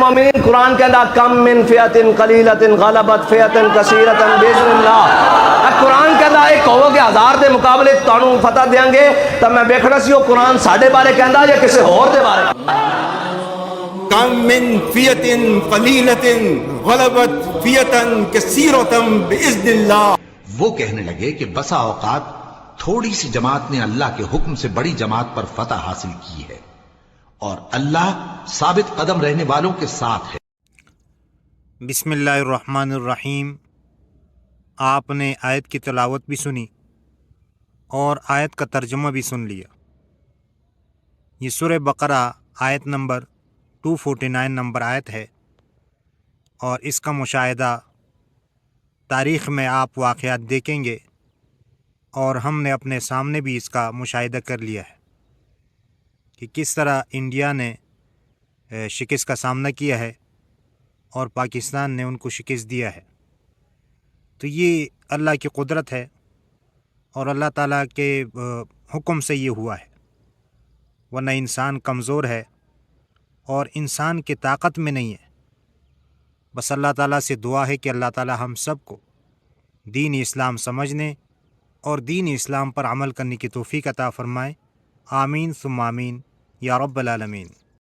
مومنین قرآن کہندا کم من فئۃ قلیلۃ غلبت فئۃ کثیرۃ باذن اللہ۔ قرآن کہندا ایک ہوو کہ ہزار دے مقابلے تانوں فتح دیاں گے، تو میں ویکھنا سی وہ قرآن ساڈے بارے کہندا یا کسی ہور دے بارے؟ کم من فئۃ قلیلۃ غلبت فئۃ کثیرۃ باذن اللہ۔ وہ کہنے لگے کہ بسا اوقات تھوڑی سی جماعت نے اللہ کے حکم سے بڑی جماعت پر فتح حاصل کی ہے، اور اللہ ثابت قدم رہنے والوں کے ساتھ ہے۔ بسم اللہ الرحمن الرحیم۔ آپ نے آیت کی تلاوت بھی سنی اور آیت کا ترجمہ بھی سن لیا۔ یہ سورہ بقرہ آیت نمبر 249 نمبر آیت ہے، اور اس کا مشاہدہ تاریخ میں آپ واقعات دیکھیں گے، اور ہم نے اپنے سامنے بھی اس کا مشاہدہ کر لیا ہے کہ کس طرح انڈیا نے شکست کا سامنا کیا ہے اور پاکستان نے ان کو شکست دیا ہے۔ تو یہ اللہ کی قدرت ہے اور اللہ تعالیٰ کے حکم سے یہ ہوا ہے، ورنہ انسان کمزور ہے اور انسان کی طاقت میں نہیں ہے۔ بس اللہ تعالیٰ سے دعا ہے کہ اللہ تعالیٰ ہم سب کو دین اسلام سمجھنے اور دین اسلام پر عمل کرنے کی توفیق عطا فرمائے۔ آمین ثم آمین یا رب العالمین۔